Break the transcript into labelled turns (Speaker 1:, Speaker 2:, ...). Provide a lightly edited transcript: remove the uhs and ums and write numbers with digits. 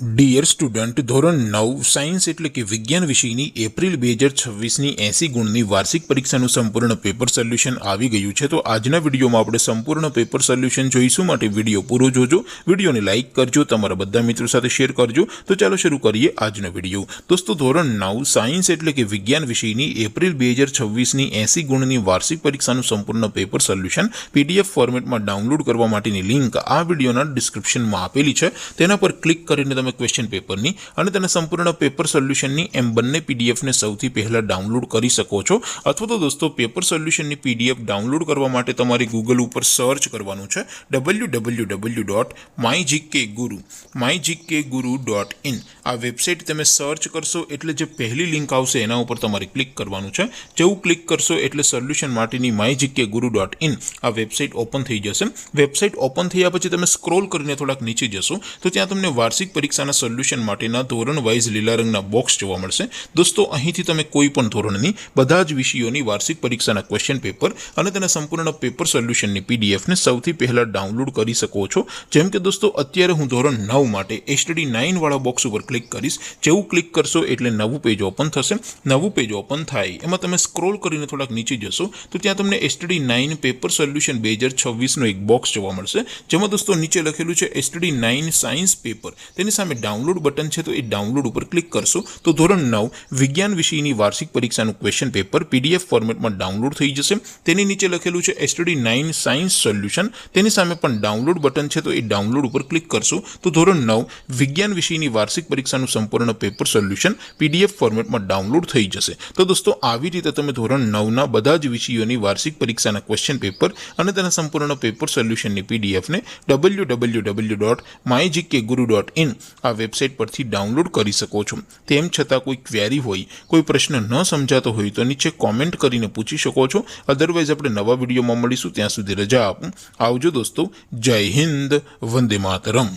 Speaker 1: Dear student, ધોરણ 9 science એટલે કે વિજ્ઞાન વિષયની એપ્રિલ 2026ની 80 ગુણની વાર્ષિક પરીક્ષાનું સંપૂર્ણ પેપર સોલ્યુશન આવી ગયું છે। તો આજના વિડીયોમાં આપણે સંપૂર્ણ પેપર સોલ્યુશન જોઈશું, માટે વિડીયો પૂરો જોજો, વિડીયોને લાઇક કરજો, તમારા બધા મિત્રો સાથે શેર કરજો। તો ચાલો શરૂ કરીએ આજનો વિડીયો। દોસ્તો, ધોરણ 9 સાયન્સ એટલે કે વિજ્ઞાન વિષયની એપ્રિલ 2026ની 80 ગુણની વાર્ષિક પરીક્ષાનું સંપૂર્ણ પેપર સોલ્યુશન PDF ફોર્મેટમાં ડાઉનલોડ કરવા માટેની લિંક આ વિડીયોના ડિસ્ક્રિપ્શનમાં આપેલી છે। તેના પર ક્લિક કરીને તમે ક્વેશ્ચન પેપરની અને તેના સંપૂર્ણ પેપર સોલ્યુશનની એમ બંને પીડીએફને સૌથી પહેલા ડાઉનલોડ કરી શકો છો। અથવા તો દોસ્તો, પેપર સોલ્યુશનની પીડીએફ ડાઉનલોડ કરવા માટે તમારે ગૂગલ ઉપર સર્ચ કરવાનું છે www.mygkguru.in। આ વેબસાઇટ તમે સર્ચ કરશો એટલે જે પહેલી લિંક આવશે એના ઉપર તમારે ક્લિક કરવાનું છે। જેવું ક્લિક કરશો એટલે સોલ્યુશન માટેની mygkguru.in આ વેબસાઇટ ઓપન થઈ જશે। વેબસાઇટ ઓપન થયા પછી તમે સ્ક્રોલ કરીને થોડાક નીચે જશો તો ત્યાં તમને વાર્ષિક પરીક્ષાના સોલ્યુશન માટેના ધોરણ વાઇઝ લીલા રંગના બોક્સ જોવા મળશે। દોસ્તો, અહીંથી તમે કોઈ પણ ધોરણની બધા જ વિષયોની વાર્ષિક પરીક્ષાના ક્વેશ્ચન પેપર અને તેના સંપૂર્ણ પેપર સોલ્યુશનની પીડીએફને સૌથી પહેલા ડાઉનલોડ કરી શકો છો। જેમ કે દોસ્તો, અત્યારે હું ધોરણ 9 માટે STD 9 વાળા બોક્સ ઉપર ક્લિક કરીશ। જેવું ક્લિક કરશો એટલે નવું પેજ ઓપન થશે। નવું પેજ ઓપન થાય એમાં તમે સ્ક્રોલ કરીને થોડાક નીચે જશો તો ત્યાં તમને STD 9 પેપર સોલ્યુશન 2026નો એક બોક્સ જોવા મળશે, જેમાં દોસ્તો નીચે લખેલું છે STD 9 સાયન્સ પેપર। તેની સામે ડાઉનલોડ બટન છે, તો એ ડાઉનલોડ ઉપર ક્લિક કરશો તો ધોરણ 9 વિજ્ઞાન વિષયની વાર્ષિક પરીક્ષાનું ક્વેશ્ચન પેપર PDF ફોર્મેટમાં ડાઉનલોડ થઈ જશે। તેની નીચે લખેલું છે STD 9 સાયન્સ સોલ્યુશન, તેની સામે પણ ડાઉનલોડ બટન છે, તો એ ડાઉનલોડ ઉપર ક્લિક કરશો તો ધોરણ 9 વિજ્ઞાન વિષયની વાર્ષિક પરીક્ષાનું સંપૂર્ણ પેપર સોલ્યુશન PDF ફોર્મેટમાં ડાઉનલોડ થઈ જશે। તો દોસ્તો, આવી રીતે તમે ધોરણ 9ના બધા જ વિષયોની વાર્ષિક પરીક્ષાના ક્વેશ્ચન પેપર અને તેના સંપૂર્ણ પેપર સોલ્યુશનની પીડીએફને www.mygkguru.in આ વેબસાઇટ પરથી ડાઉનલોડ કરી શકો છો। તેમ છતાં કોઈ ક્વેરી હોય, કોઈ પ્રશ્ન ન સમજાતો હોય તો નીચે કોમેન્ટ કરીને પૂછી શકો છો। અધરવાઇઝ આપણે નવા વિડીયોમાં મળીશું, ત્યાં સુધી રજા આપું। આવજો દોસ્તો, જય હિન્દ, વંદે માતરમ।